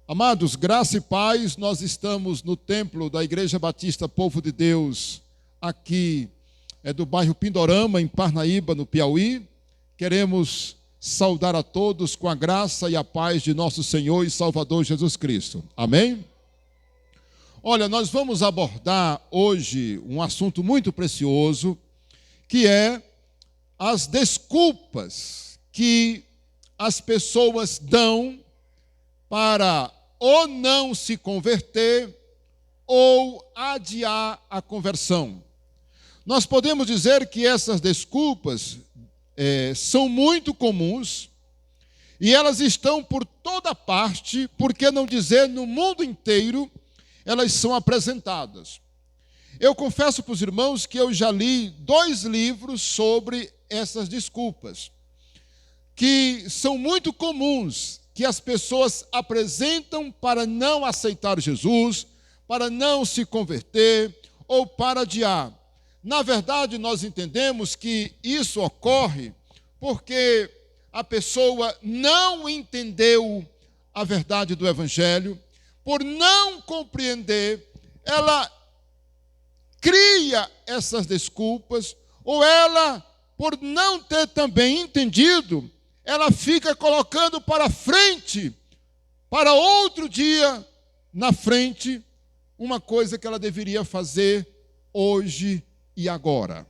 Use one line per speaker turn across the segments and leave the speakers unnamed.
Amados, graça e paz, nós estamos no templo da Igreja Batista Povo de Deus, aqui do bairro Pindorama, em Parnaíba, no Piauí. Queremos saudar a todos com a graça e a paz de nosso Senhor e Salvador Jesus Cristo. Amém? Olha, nós vamos abordar hoje um assunto muito precioso, que é as desculpas que as pessoas dão para ou não se converter ou adiar a conversão. Nós podemos dizer que essas desculpas são muito comuns e elas estão por toda parte, por que não dizer no mundo inteiro, elas são apresentadas. Eu confesso para os irmãos que eu já li 2 livros sobre essas desculpas, que são muito comuns, que as pessoas apresentam para não aceitar Jesus, para não se converter ou para adiar. Na verdade, nós entendemos que isso ocorre porque a pessoa não entendeu a verdade do Evangelho, por não compreender, ela cria essas desculpas, ou ela, por não ter também entendido, ela fica colocando para frente, para outro dia, na frente, uma coisa que ela deveria fazer hoje e agora.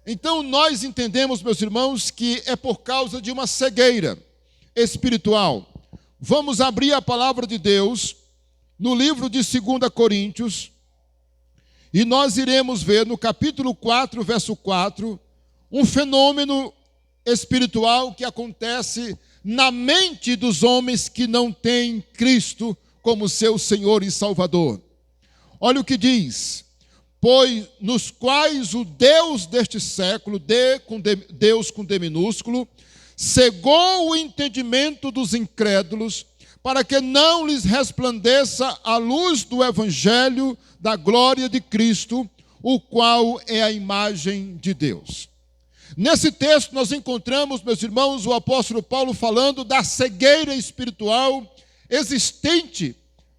Então, nós entendemos, meus irmãos, que é por causa de uma cegueira espiritual. Vamos abrir a palavra de Deus no livro de 2 Coríntios, e nós iremos ver no capítulo 4, verso 4, um fenômeno espiritual que acontece na mente dos homens que não têm Cristo como seu Senhor e Salvador. Olha o que diz: pois nos quais o Deus deste século, Deus com D minúsculo, cegou o entendimento dos incrédulos, para que não lhes resplandeça a luz do Evangelho da glória de Cristo, o qual é a imagem de Deus. Nesse texto nós encontramos, meus irmãos, o apóstolo Paulo falando da cegueira espiritual existente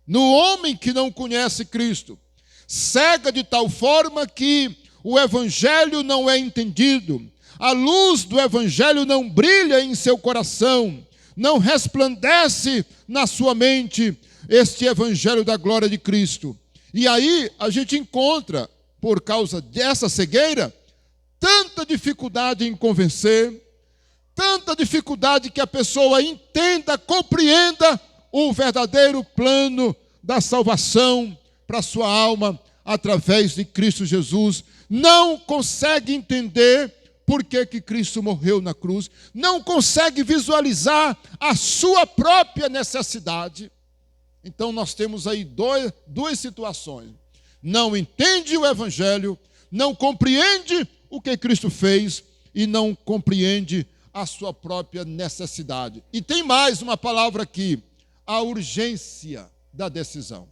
no homem que não conhece Cristo. Cega de tal forma que o Evangelho não é entendido, a luz do Evangelho não brilha em seu coração, não resplandece na sua mente este Evangelho da glória de Cristo. E aí a gente encontra, por causa dessa cegueira, tanta dificuldade em convencer, tanta dificuldade que a pessoa entenda, compreenda o verdadeiro plano da salvação para a sua alma através de Cristo Jesus. Não consegue entender por que Cristo morreu na cruz, não consegue visualizar a sua própria necessidade. Então nós temos aí duas situações. Não entende o Evangelho, não compreende o que Cristo fez e não compreende a sua própria necessidade. E tem mais uma palavra aqui: a urgência da decisão.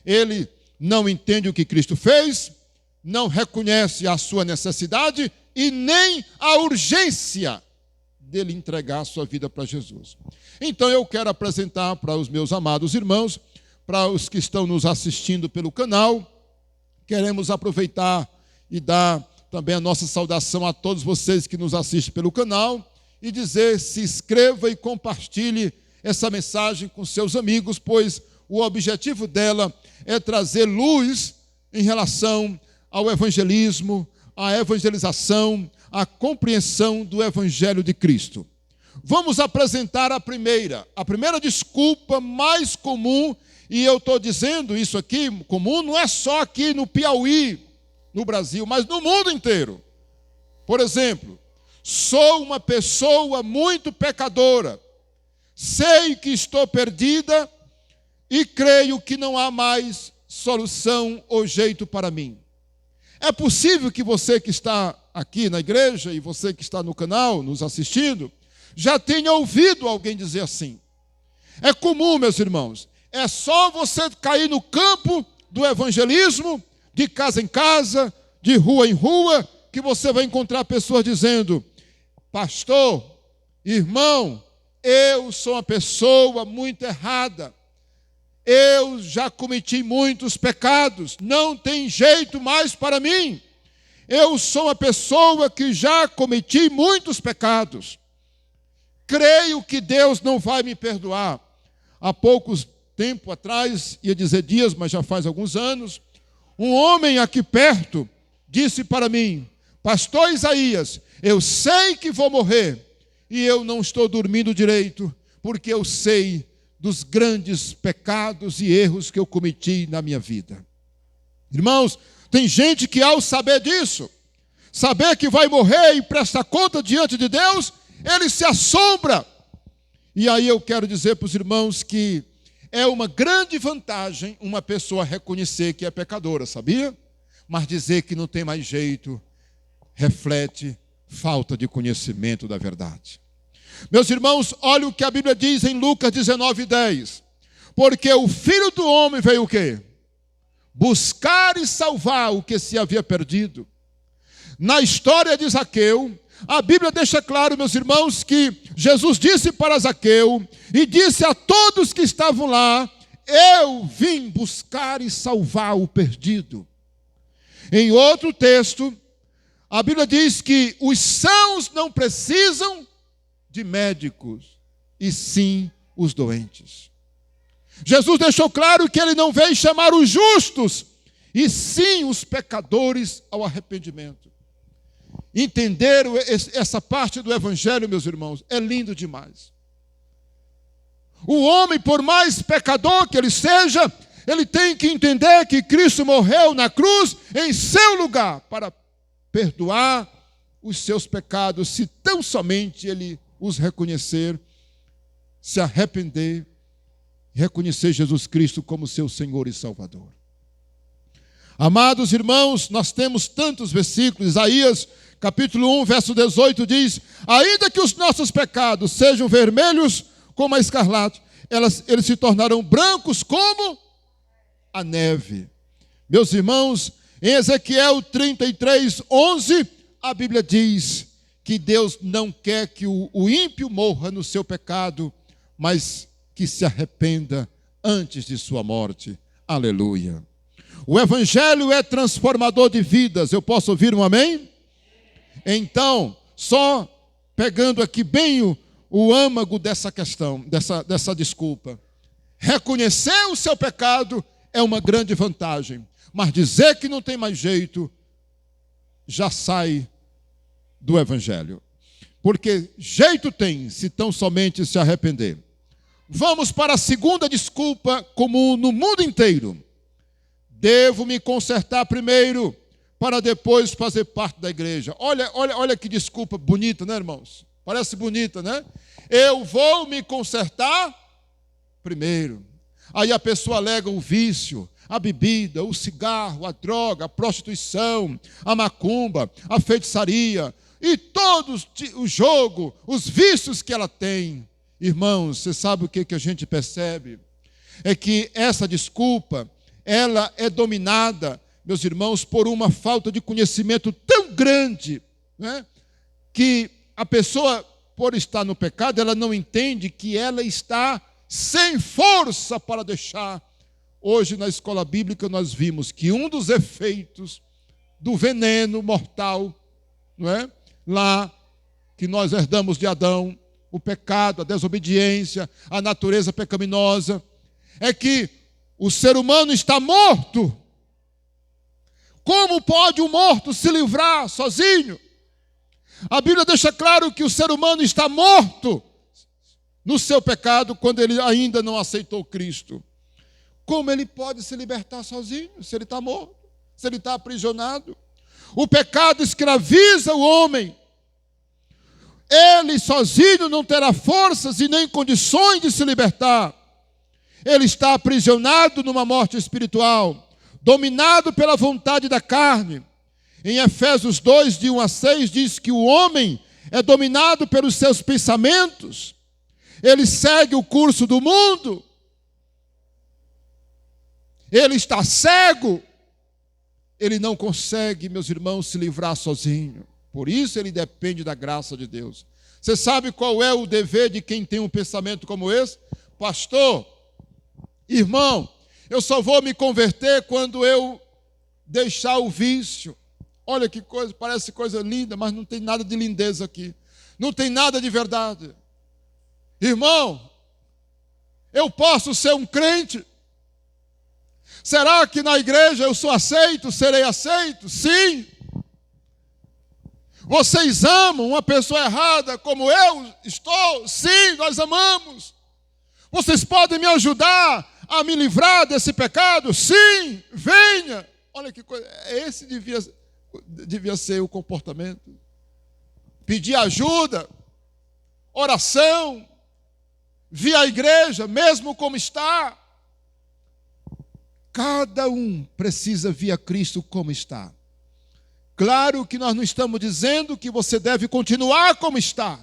Ele não entende o que Cristo fez, não reconhece a sua necessidade e nem a urgência dele entregar a sua vida para Jesus. Então eu quero apresentar para os meus amados irmãos, para os que estão nos assistindo pelo canal, queremos aproveitar e dar também a nossa saudação a todos vocês que nos assistem pelo canal e dizer: se inscreva e compartilhe essa mensagem com seus amigos, pois o objetivo dela é trazer luz em relação ao evangelismo, à evangelização, à compreensão do Evangelho de Cristo. Vamos apresentar a primeira desculpa mais comum, e eu estou dizendo isso aqui, comum, não é só aqui no Piauí, no Brasil, mas no mundo inteiro. Por exemplo, sou uma pessoa muito pecadora, sei que estou perdida e creio que não há mais solução ou jeito para mim. É possível que você que está aqui na igreja e você que está no canal nos assistindo já tenha ouvido alguém dizer assim. É comum, meus irmãos, é só você cair no campo do evangelismo, de casa em casa, de rua em rua, que você vai encontrar pessoas dizendo: pastor, irmão, eu sou uma pessoa muito errada, eu já cometi muitos pecados, não tem jeito mais para mim. Eu sou uma pessoa que já cometi muitos pecados. Creio que Deus não vai me perdoar. Há poucos tempo atrás, ia dizer dias, mas já faz alguns anos, um homem aqui perto disse para mim: Pastor Isaías, eu sei que vou morrer e eu não estou dormindo direito, porque eu sei dos grandes pecados e erros que eu cometi na minha vida. Irmãos, tem gente que ao saber disso, saber que vai morrer e prestar conta diante de Deus, ele se assombra. E aí eu quero dizer para os irmãos que é uma grande vantagem uma pessoa reconhecer que é pecadora, sabia? Mas dizer que não tem mais jeito reflete falta de conhecimento da verdade. Meus irmãos, olha o que a Bíblia diz em Lucas 19:10. Porque o Filho do Homem veio o quê? Buscar e salvar o que se havia perdido. Na história de Zaqueu, a Bíblia deixa claro, meus irmãos, que Jesus disse para Zaqueu e disse a todos que estavam lá: eu vim buscar e salvar o perdido. Em outro texto, a Bíblia diz que os sãos não precisam de médicos, e sim os doentes. Jesus deixou claro que ele não veio chamar os justos, e sim os pecadores ao arrependimento. Entender essa parte do Evangelho, meus irmãos, é lindo demais. O homem, por mais pecador que ele seja, ele tem que entender que Cristo morreu na cruz em seu lugar para perdoar os seus pecados, se tão somente ele os reconhecer, se arrepender, reconhecer Jesus Cristo como seu Senhor e Salvador. Amados irmãos, nós temos tantos versículos. Isaías capítulo 1, verso 18 diz: ainda que os nossos pecados sejam vermelhos como a escarlate, eles se tornarão brancos como a neve. Meus irmãos, em Ezequiel 33:11, a Bíblia diz que Deus não quer que o ímpio morra no seu pecado, mas que se arrependa antes de sua morte. Aleluia. O Evangelho é transformador de vidas. Eu posso ouvir um amém? Então, só pegando aqui bem o âmago dessa questão, dessa desculpa. Reconhecer o seu pecado é uma grande vantagem, mas dizer que não tem mais jeito já sai do Evangelho. Porque jeito tem, se tão somente se arrepender. Vamos para a segunda desculpa comum no mundo inteiro. Devo me consertar primeiro, para depois fazer parte da igreja. Olha que desculpa bonita, né, irmãos? Parece bonita, né? Eu vou me consertar primeiro. Aí a pessoa alega o vício, a bebida, o cigarro, a droga, a prostituição, a macumba, a feitiçaria e todos o jogo, os vícios que ela tem. Irmãos, você sabe o que a gente percebe? É que essa desculpa, ela é dominada, meus irmãos, por uma falta de conhecimento tão grande, né? Que a pessoa, por estar no pecado, ela não entende que ela está sem força para deixar. Hoje, na escola bíblica, nós vimos que um dos efeitos do veneno mortal, não é? Lá que nós herdamos de Adão, o pecado, a desobediência, a natureza pecaminosa, é que o ser humano está morto. Como pode o morto se livrar sozinho? A Bíblia deixa claro que o ser humano está morto no seu pecado quando ele ainda não aceitou Cristo. Como ele pode se libertar sozinho se ele está morto, se ele está aprisionado? O pecado escraviza o homem. Ele sozinho não terá forças e nem condições de se libertar. Ele está aprisionado numa morte espiritual, dominado pela vontade da carne. Em Efésios 2, de 1 a 6, diz que o homem é dominado pelos seus pensamentos. Ele segue o curso do mundo. Ele está cego. Ele não consegue, meus irmãos, se livrar sozinho. Por isso ele depende da graça de Deus. Você sabe qual é o dever de quem tem um pensamento como esse? Pastor, Irmão, eu só vou me converter quando eu deixar o vício. Olha que coisa, parece coisa linda, mas não tem nada de lindeza aqui. Não tem nada de verdade. Irmão, eu posso ser um crente? Será que na igreja eu sou aceito, serei aceito? Sim. Vocês amam uma pessoa errada como eu estou? Sim, nós amamos. Vocês podem me ajudar a me livrar desse pecado? Sim, venha. Olha que coisa, esse devia ser o comportamento. Pedir ajuda, oração, vir à igreja, mesmo como está. Cada um precisa vir a Cristo como está. Claro que nós não estamos dizendo que você deve continuar como está,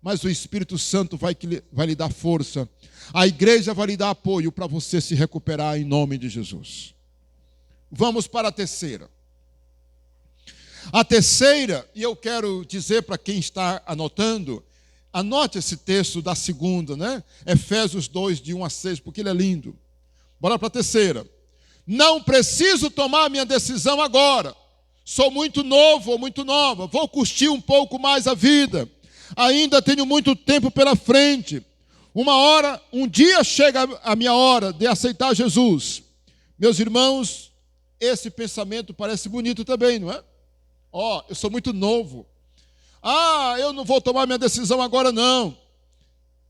mas o Espírito Santo vai lhe dar força. A igreja vai lhe dar apoio para você se recuperar em nome de Jesus. Vamos para a terceira. A terceira, e eu quero dizer para quem está anotando, anote esse texto da segunda, né? Efésios 2, de 1 a 6, porque ele é lindo. Bora para a terceira. Não preciso tomar minha decisão agora. Sou muito novo ou muito nova. Vou curtir um pouco mais a vida. Ainda tenho muito tempo pela frente. Um dia chega a minha hora de aceitar Jesus. Meus irmãos, esse pensamento parece bonito também, não é? Eu sou muito novo. Eu não vou tomar minha decisão agora não.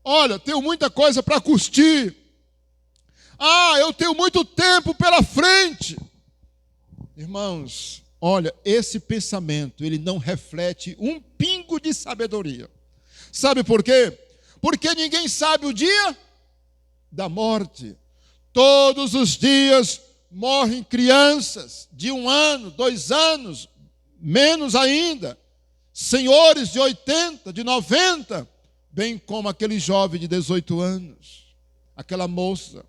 Olha, tenho muita coisa para curtir. Eu tenho muito tempo pela frente. Irmãos, olha, esse pensamento, ele não reflete um pingo de sabedoria. Sabe por quê? Porque ninguém sabe o dia da morte. Todos os dias morrem crianças de 1 ano, 2 anos, menos ainda. Senhores de 80, de 90, bem como aquele jovem de 18 anos, aquela moça.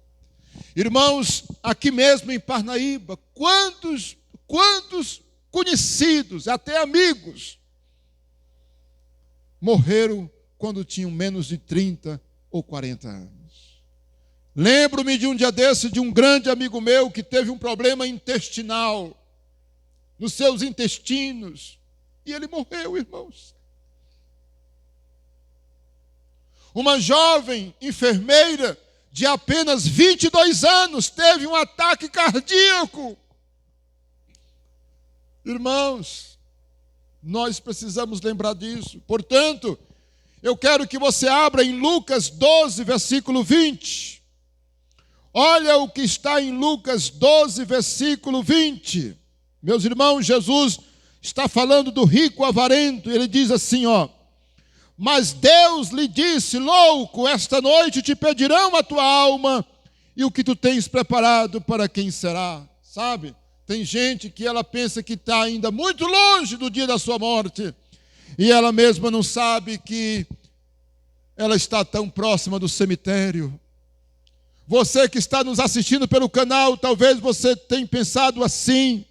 Irmãos, aqui mesmo em Parnaíba, quantos conhecidos, até amigos, morreram quando tinham menos de 30 ou 40 anos. Lembro-me de um dia desse, de um grande amigo meu que teve um problema intestinal, nos seus intestinos, e ele morreu, irmãos. Uma jovem enfermeira de apenas 22 anos teve um ataque cardíaco. Irmãos, nós precisamos lembrar disso. Portanto, eu quero que você abra em Lucas 12, versículo 20. Olha o que está em Lucas 12, versículo 20. Meus irmãos, Jesus está falando do rico avarento. Ele diz assim, mas Deus lhe disse, louco, esta noite te pedirão a tua alma, e o que tu tens preparado para quem será? Sabe? Tem gente que ela pensa que está ainda muito longe do dia da sua morte, e ela mesma não sabe que ela está tão próxima do cemitério. Você que está nos assistindo pelo canal, talvez você tenha pensado assim.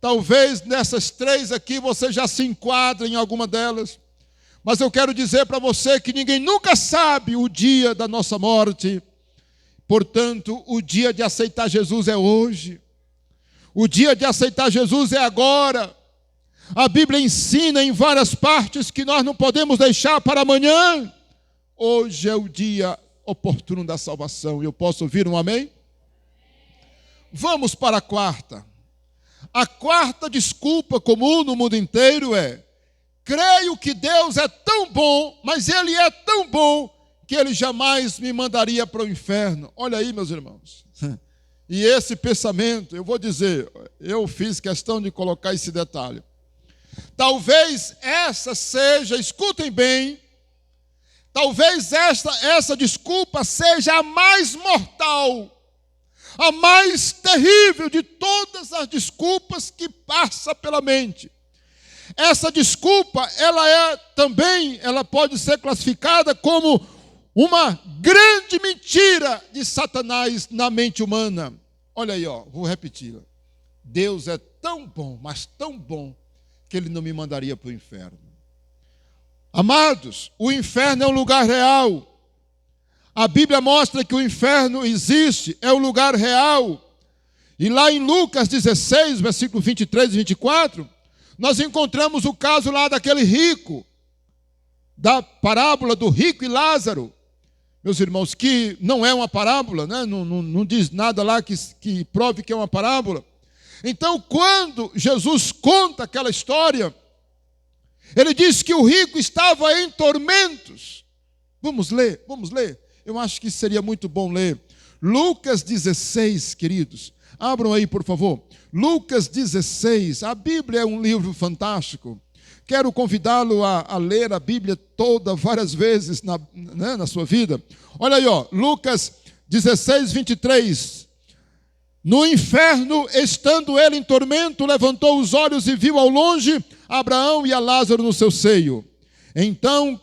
Talvez nessas 3 aqui você já se enquadre em alguma delas. Mas eu quero dizer para você que ninguém nunca sabe o dia da nossa morte. Portanto, o dia de aceitar Jesus é hoje. O dia de aceitar Jesus é agora. A Bíblia ensina em várias partes que nós não podemos deixar para amanhã. Hoje é o dia oportuno da salvação. Eu posso ouvir um amém? Vamos para a quarta. A quarta desculpa comum no mundo inteiro é: creio que Deus é tão bom, mas Ele é tão bom que Ele jamais me mandaria para o inferno. Olha aí, meus irmãos. E esse pensamento, eu vou dizer, eu fiz questão de colocar esse detalhe. Talvez essa seja, escutem bem, talvez essa desculpa seja a mais mortal, a mais terrível de todas as desculpas que passa pela mente. Essa desculpa, ela pode ser classificada como uma grande mentira de Satanás na mente humana. Olha aí, vou repetir. Deus é tão bom, mas tão bom, que Ele não me mandaria para o inferno. Amados, o inferno é um lugar real. A Bíblia mostra que o inferno existe, é um lugar real. E lá em Lucas 16, versículo 23 e 24, nós encontramos o caso lá daquele rico, da parábola do rico e Lázaro. Meus irmãos, que não é uma parábola, né? Não diz nada lá que prove que é uma parábola. Então, quando Jesus conta aquela história, ele diz que o rico estava em tormentos. Vamos ler. Eu acho que seria muito bom ler. Lucas 16, queridos. Abram aí, por favor. Lucas 16. A Bíblia é um livro fantástico. Quero convidá-lo a ler a Bíblia toda, várias vezes na sua vida. Olha aí, ó, Lucas 16, 23. No inferno, estando ele em tormento, levantou os olhos e viu ao longe Abraão e a Lázaro no seu seio. Então,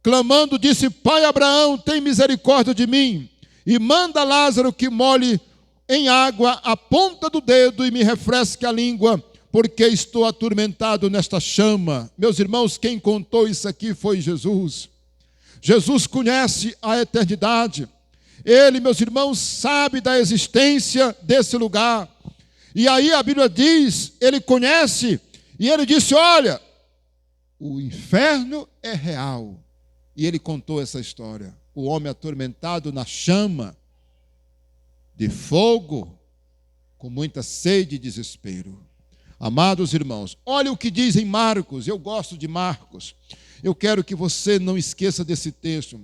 clamando, disse: Pai Abraão, tem misericórdia de mim, e manda Lázaro que molhe em água a ponta do dedo e me refresque a língua, porque estou atormentado nesta chama. Meus irmãos, quem contou isso aqui foi Jesus. Jesus conhece a eternidade. Ele, meus irmãos, sabe da existência desse lugar. E aí a Bíblia diz, ele conhece, e ele disse: olha, o inferno é real. E ele contou essa história. O homem atormentado na chama de fogo, com muita sede e desespero. Amados irmãos, olha o que diz em Marcos. Eu gosto de Marcos. Eu quero que você não esqueça desse texto.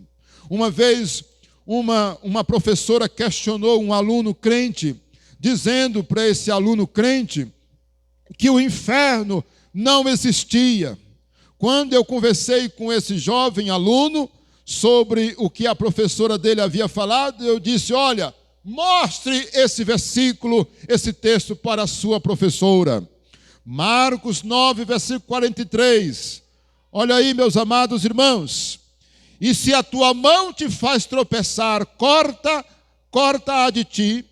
Uma vez, uma professora questionou um aluno crente, dizendo para esse aluno crente que o inferno não existia. Quando eu conversei com esse jovem aluno sobre o que a professora dele havia falado, eu disse: olha, mostre esse versículo, esse texto para a sua professora. Marcos 9, versículo 43. Olha aí, meus amados irmãos. E se a tua mão te faz tropeçar, corta-a de ti,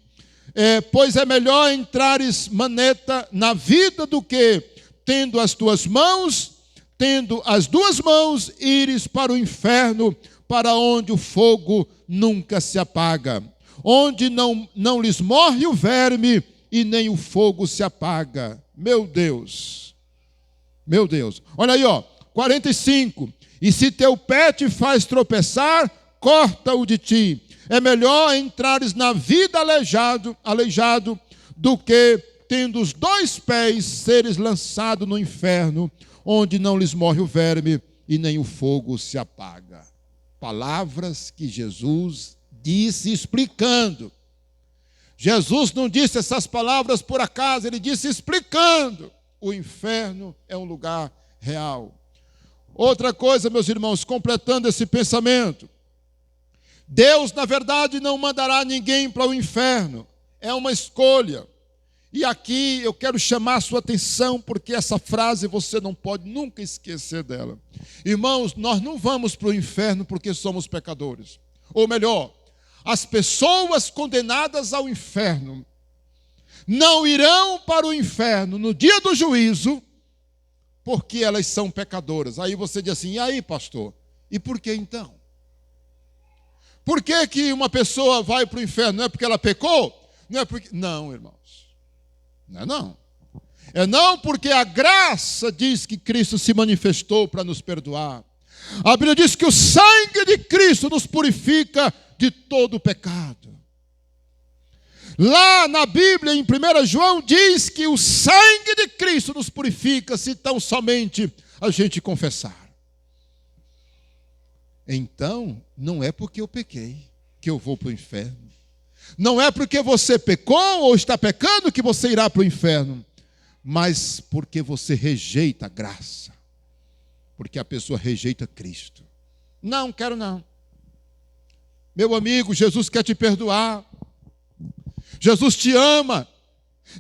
pois é melhor entrares maneta na vida do que, tendo as duas mãos, ires para o inferno, para onde o fogo nunca se apaga, onde não lhes morre o verme e nem o fogo se apaga. Meu Deus. Olha aí, ó, 45. E se teu pé te faz tropeçar, corta-o de ti. É melhor entrares na vida aleijado do que, tendo os dois pés, seres lançado no inferno, onde não lhes morre o verme e nem o fogo se apaga. Palavras que Jesus disse explicando. Jesus não disse essas palavras por acaso, ele disse explicando. O inferno é um lugar real. Outra coisa, meus irmãos, completando esse pensamento. Deus, na verdade, não mandará ninguém para o inferno. É uma escolha. E aqui eu quero chamar a sua atenção, porque essa frase você não pode nunca esquecer dela. Irmãos, nós não vamos para o inferno porque somos pecadores. Ou melhor, as pessoas condenadas ao inferno não irão para o inferno no dia do juízo, porque elas são pecadoras. Aí você diz assim: e aí, pastor? E por que então? Por que uma pessoa vai para o inferno? Não é porque ela pecou? Não é porque... Não, irmãos. Não. É não porque a graça diz que Cristo se manifestou para nos perdoar. A Bíblia diz que o sangue de Cristo nos purifica de todo o pecado. Lá na Bíblia, em 1 João, diz que o sangue de Cristo nos purifica se tão somente a gente confessar. Então, não é porque eu pequei que eu vou para o inferno. Não é porque você pecou ou está pecando que você irá para o inferno. Mas porque você rejeita a graça. Porque a pessoa rejeita Cristo. Não, quero não. Meu amigo, Jesus quer te perdoar. Jesus te ama.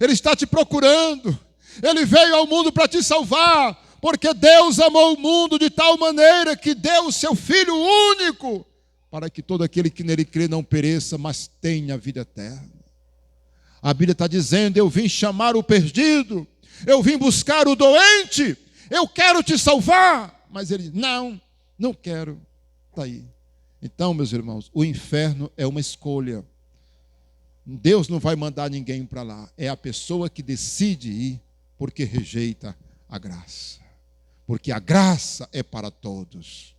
Ele está te procurando. Ele veio ao mundo para te salvar. Porque Deus amou o mundo de tal maneira que deu o seu Filho único, para que todo aquele que nele crê não pereça, mas tenha vida eterna. A Bíblia está dizendo: eu vim chamar o perdido, eu vim buscar o doente, eu quero te salvar. Mas ele diz: não quero. Está aí. Então, meus irmãos, o inferno é uma escolha. Deus não vai mandar ninguém para lá. É a pessoa que decide ir porque rejeita a graça. Porque a graça é para todos.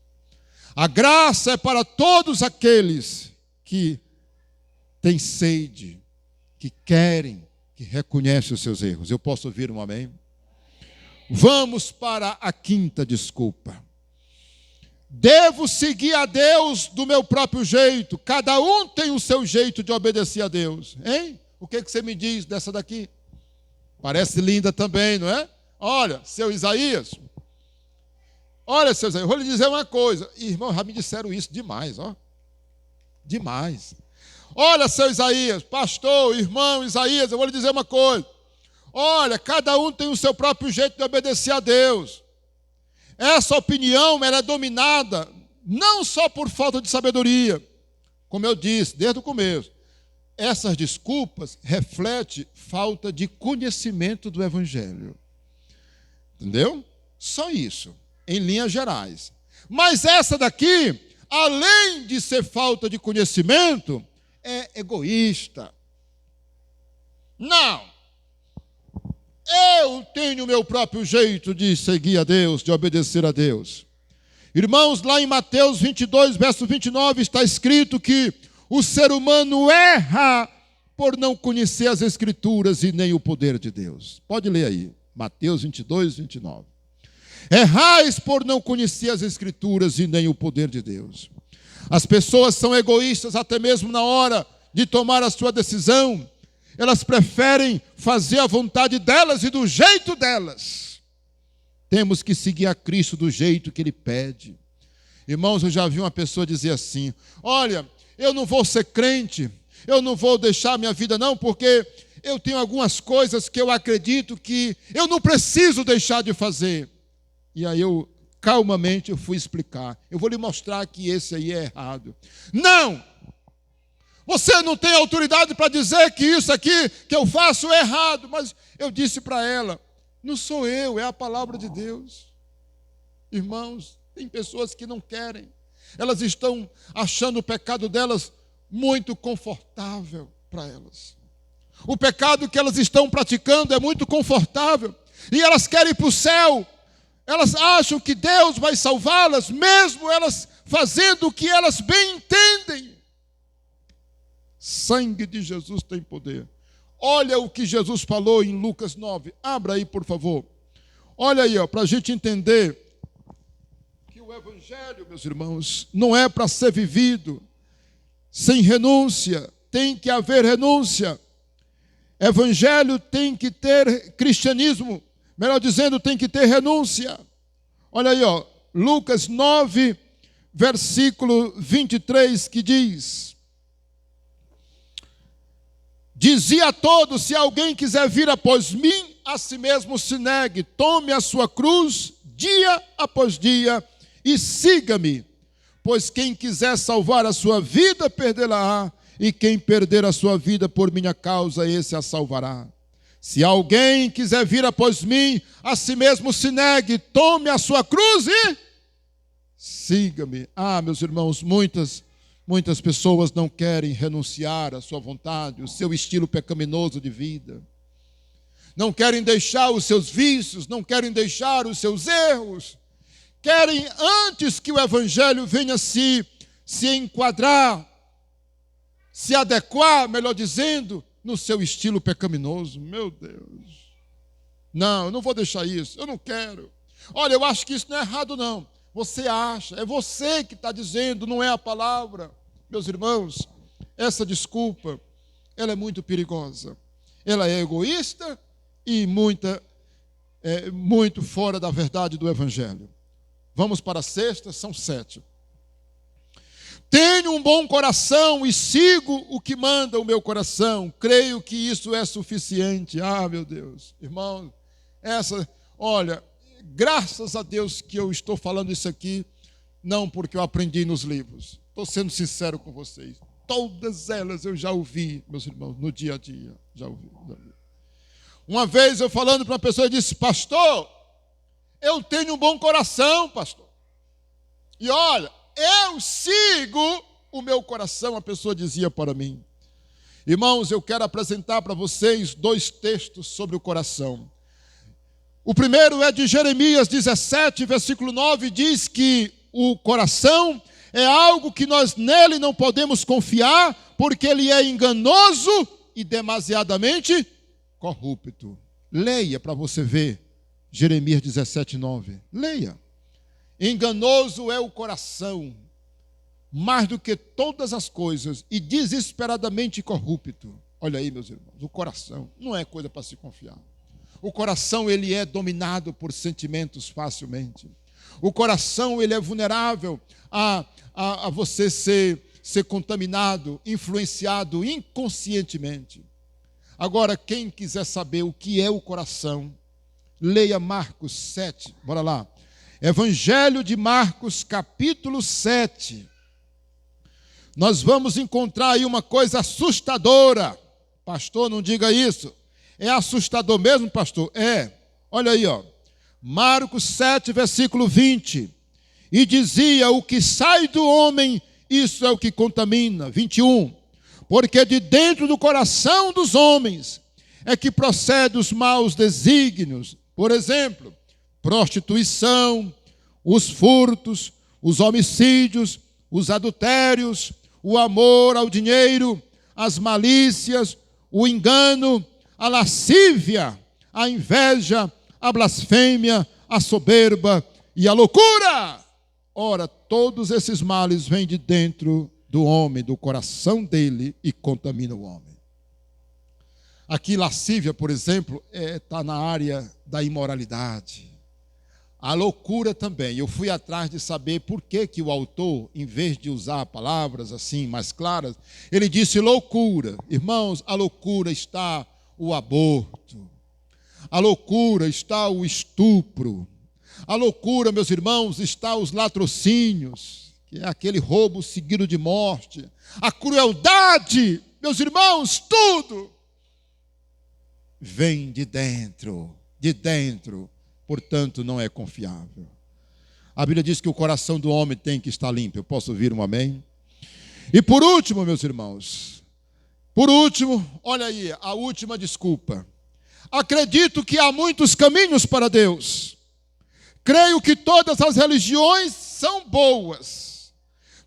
A graça é para todos aqueles que têm sede, que querem, que reconhecem os seus erros. Eu posso ouvir um amém? Vamos para a quinta desculpa. Devo seguir a Deus do meu próprio jeito. Cada um tem o seu jeito de obedecer a Deus. Hein? O que você me diz dessa daqui? Parece linda também, não é? Olha, seu Isaías. Olha, seu Isaías, eu vou lhe dizer uma coisa. Irmão, já me disseram isso demais, ó. Demais. Olha, seu Isaías, pastor, irmão Isaías, eu vou lhe dizer uma coisa. Olha, cada um tem o seu próprio jeito de obedecer a Deus. Essa opinião, ela é dominada não só por falta de sabedoria, como eu disse desde o começo. Essas desculpas refletem falta de conhecimento do Evangelho. Entendeu? Só isso, em linhas gerais. Mas essa daqui, além de ser falta de conhecimento, é egoísta. Não. Eu tenho o meu próprio jeito de seguir a Deus, de obedecer a Deus. Irmãos, lá em Mateus 22, verso 29, está escrito que o ser humano erra por não conhecer as Escrituras e nem o poder de Deus. Pode ler aí, Mateus 22, 29. Errais por não conhecer as Escrituras e nem o poder de Deus. As pessoas são egoístas até mesmo na hora de tomar a sua decisão. Elas preferem fazer a vontade delas e do jeito delas. Temos que seguir a Cristo do jeito que Ele pede. Irmãos, eu já vi uma pessoa dizer assim: olha, eu não vou ser crente, eu não vou deixar minha vida não, porque eu tenho algumas coisas que eu acredito que eu não preciso deixar de fazer. E aí calmamente eu fui explicar. Eu vou lhe mostrar que esse aí é errado. Não! Você não tem autoridade para dizer que isso aqui que eu faço é errado. Mas eu disse para ela, não sou eu, é a palavra de Deus. Irmãos, tem pessoas que não querem. Elas estão achando o pecado delas muito confortável para elas. O pecado que elas estão praticando é muito confortável. E elas querem ir para o céu. Elas acham que Deus vai salvá-las, mesmo elas fazendo o que elas bem entendem. Sangue de Jesus tem poder. Olha o que Jesus falou em Lucas 9. Abra aí, por favor. Olha aí, para a gente entender que o Evangelho, meus irmãos, não é para ser vivido sem renúncia. Tem que haver renúncia. Evangelho tem que ter cristianismo. Melhor dizendo, tem que ter renúncia. Olha aí, Lucas 9, versículo 23, que diz: dizia a todos, se alguém quiser vir após mim, a si mesmo se negue, tome a sua cruz, dia após dia, e siga-me. Pois quem quiser salvar a sua vida, perdê-la-á, e quem perder a sua vida por minha causa, esse a salvará. Se alguém quiser vir após mim, a si mesmo se negue, tome a sua cruz e siga-me. Meus irmãos, muitas pessoas não querem renunciar à sua vontade, o seu estilo pecaminoso de vida. Não querem deixar os seus vícios, não querem deixar os seus erros. Querem, antes que o Evangelho venha se enquadrar, se adequar, melhor dizendo, no seu estilo pecaminoso. Meu Deus. Não, eu não vou deixar isso, eu não quero. Olha, eu acho que isso não é errado não. Você acha, é você que está dizendo, não é a palavra. Meus irmãos, essa desculpa, ela é muito perigosa. Ela é egoísta e muito fora da verdade do Evangelho. Vamos para a sexta, são 7. Tenho um bom coração e sigo o que manda o meu coração. Creio que isso é suficiente. Meu Deus. Irmão, olha, graças a Deus que eu estou falando isso aqui, não porque eu aprendi nos livros. Estou sendo sincero com vocês. Todas elas eu já ouvi, meus irmãos, no dia a dia. Já ouvi. Uma vez eu falando para uma pessoa, eu disse: pastor, eu tenho um bom coração, pastor. E olha, eu sigo o meu coração, a pessoa dizia para mim. Irmãos, eu quero apresentar para vocês 2 textos sobre o coração. O primeiro é de Jeremias 17, versículo 9, diz que o coração é algo que nós nele não podemos confiar, porque ele é enganoso e demasiadamente corrupto. Leia para você ver, Jeremias 17, 9. Leia. Enganoso é o coração, mais do que todas as coisas, e desesperadamente corrupto. Olha aí, meus irmãos, o coração não é coisa para se confiar. O coração, ele é dominado por sentimentos facilmente. O coração, ele é vulnerável a você ser contaminado, influenciado inconscientemente. Agora, quem quiser saber o que é o coração, leia Marcos 7, bora lá. Evangelho de Marcos, capítulo 7. Nós vamos encontrar aí uma coisa assustadora. Pastor, não diga isso. É assustador mesmo, pastor? É. Olha aí, ó. Marcos 7, versículo 20. E dizia, o que sai do homem, isso é o que contamina. 21. Porque de dentro do coração dos homens é que procedem os maus desígnios. Por exemplo, prostituição, os furtos, os homicídios, os adultérios, o amor ao dinheiro, as malícias, o engano, a lascívia, a inveja, a blasfêmia, a soberba e a loucura. Ora, todos esses males vêm de dentro do homem, do coração dele, e contaminam o homem. Aqui, lascívia, por exemplo, está na área da imoralidade. A loucura também. Eu fui atrás de saber por que o autor, em vez de usar palavras assim mais claras, ele disse loucura. Irmãos, a loucura está o aborto. A loucura está o estupro. A loucura, meus irmãos, está os latrocínios, que é aquele roubo seguido de morte. A crueldade, meus irmãos, tudo vem de dentro, portanto não é confiável. A Bíblia diz que o coração do homem tem que estar limpo. Eu posso ouvir um amém? E por último, meus irmãos, olha aí, a última desculpa. Acredito que há muitos caminhos para Deus. Creio que todas as religiões são boas.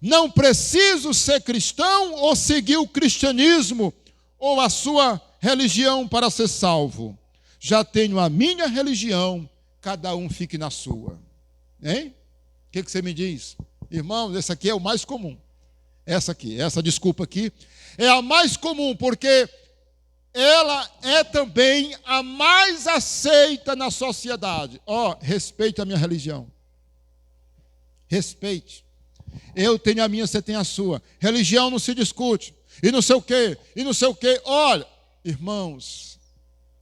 Não preciso ser cristão ou seguir o cristianismo ou a sua religião para ser salvo. Já tenho a minha religião, cada um fique na sua. Hein? O que você me diz? Irmãos, esse aqui é o mais comum. Essa desculpa aqui, é a mais comum, porque ela é também a mais aceita na sociedade. Respeite a minha religião. Respeite. Eu tenho a minha, você tem a sua. Religião não se discute. E não sei o quê, Olha, irmãos,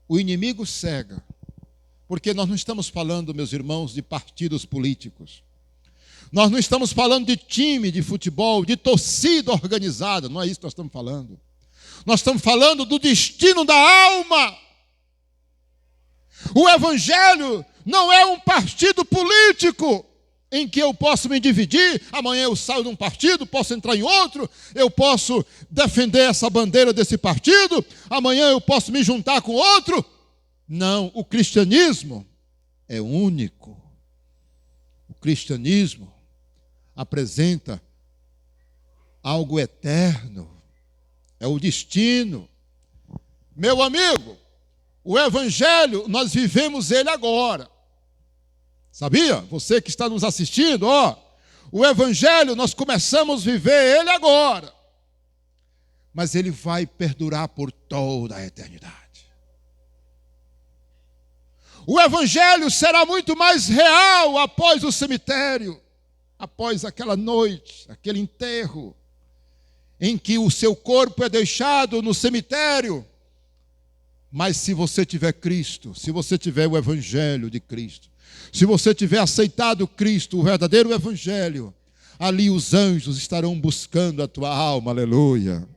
o inimigo cega. Porque nós não estamos falando, meus irmãos, de partidos políticos. Nós não estamos falando de time de futebol, de torcida organizada. Não é isso que nós estamos falando. Nós estamos falando do destino da alma. O Evangelho não é um partido político em que eu posso me dividir. Amanhã eu saio de um partido, posso entrar em outro. Eu posso defender essa bandeira desse partido. Amanhã eu posso me juntar com outro. Não, o cristianismo é único. O cristianismo apresenta algo eterno. É o destino. Meu amigo, o Evangelho, nós vivemos ele agora. Sabia? Você que está nos assistindo, o Evangelho, nós começamos a viver ele agora. Mas ele vai perdurar por toda a eternidade. O Evangelho será muito mais real após o cemitério, após aquela noite, aquele enterro, em que o seu corpo é deixado no cemitério. Mas se você tiver Cristo, se você tiver o Evangelho de Cristo, se você tiver aceitado Cristo, o verdadeiro Evangelho, ali os anjos estarão buscando a tua alma, aleluia,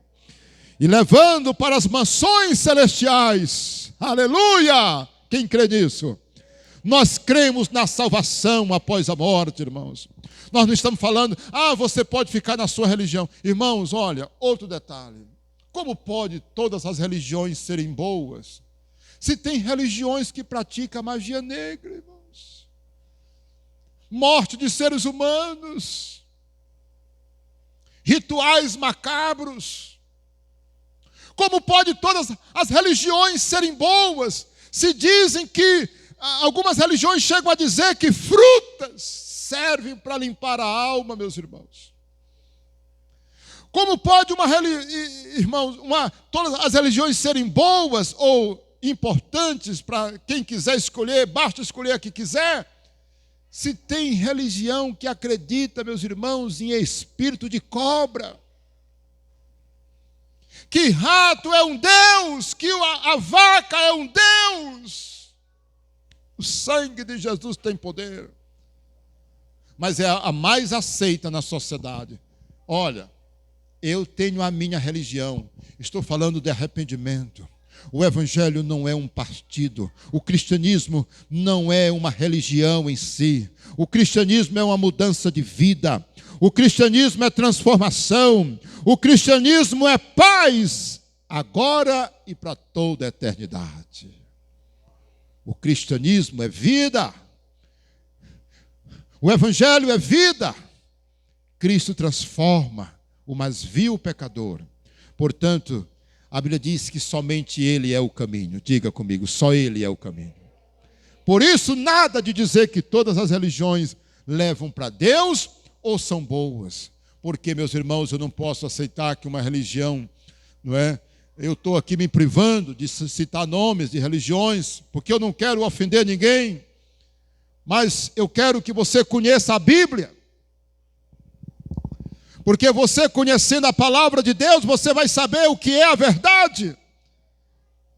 e levando para as mansões celestiais, aleluia. Quem crê nisso? Nós cremos na salvação após a morte, irmãos. Nós não estamos falando, você pode ficar na sua religião. Irmãos, olha, outro detalhe. Como pode todas as religiões serem boas, se tem religiões que praticam magia negra, irmãos? Morte de seres humanos, rituais macabros. Como pode todas as religiões serem boas, se dizem que algumas religiões chegam a dizer que frutas servem para limpar a alma, meus irmãos? Como pode todas as religiões serem boas ou importantes para quem quiser escolher, basta escolher a que quiser, se tem religião que acredita, meus irmãos, em espírito de cobra, que rato é um Deus, que a vaca é um Deus. O sangue de Jesus tem poder, mas é a mais aceita na sociedade. Olha, eu tenho a minha religião, estou falando de arrependimento. O evangelho não é um partido, o cristianismo não é uma religião em si, o cristianismo é uma mudança de vida, o cristianismo é transformação, o cristianismo é paz, agora e para toda a eternidade. O cristianismo é vida, o evangelho é vida. Cristo transforma o mais vil pecador. Portanto, a Bíblia diz que somente Ele é o caminho. Diga comigo, só Ele é o caminho. Por isso, nada de dizer que todas as religiões levam para Deus ou são boas. Porque, meus irmãos, eu não posso aceitar que uma religião, não é? Eu estou aqui me privando de citar nomes de religiões, porque eu não quero ofender ninguém. Mas eu quero que você conheça a Bíblia. Porque você conhecendo a palavra de Deus, você vai saber o que é a verdade.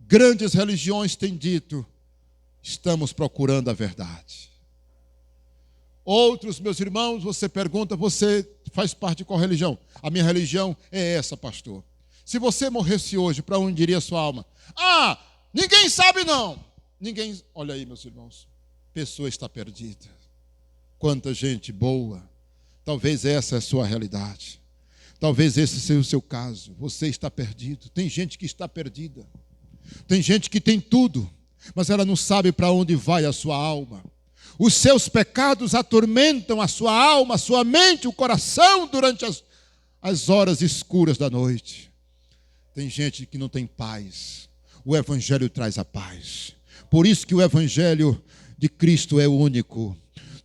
Grandes religiões têm dito, estamos procurando a verdade. Outros, meus irmãos, você pergunta, você faz parte de qual religião? A minha religião é essa, pastor. Se você morresse hoje, para onde iria a sua alma? Ninguém sabe não. Ninguém, olha aí, meus irmãos, a pessoa está perdida. Quanta gente boa. Talvez essa é a sua realidade. Talvez esse seja o seu caso. Você está perdido. Tem gente que está perdida. Tem gente que tem tudo, mas ela não sabe para onde vai a sua alma. Os seus pecados atormentam a sua alma, a sua mente, o coração durante as horas escuras da noite. Tem gente que não tem paz. O evangelho traz a paz. Por isso que o evangelho de Cristo é o único.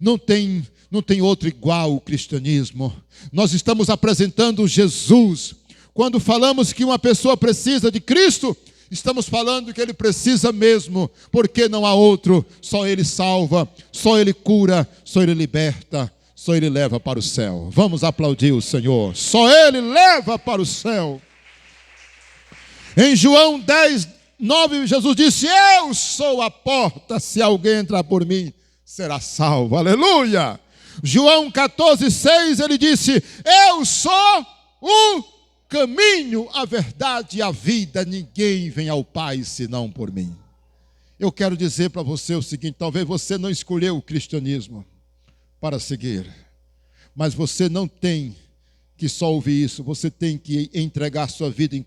Não tem outro igual o cristianismo. Nós estamos apresentando Jesus. Quando falamos que uma pessoa precisa de Cristo, estamos falando que ele precisa mesmo, porque não há outro. Só ele salva, só ele cura, só ele liberta, só ele leva para o céu. Vamos aplaudir o Senhor. Só ele leva para o céu. Em João 10:9, Jesus disse: eu sou a porta, se alguém entrar por mim, será salvo. Aleluia! João 14:6, ele disse: eu sou o caminho, a verdade e a vida. Ninguém vem ao Pai senão por mim. Eu quero dizer para você o seguinte: talvez você não escolheu o cristianismo para seguir, mas você não tem que só ouvir isso. Você tem que entregar sua vida em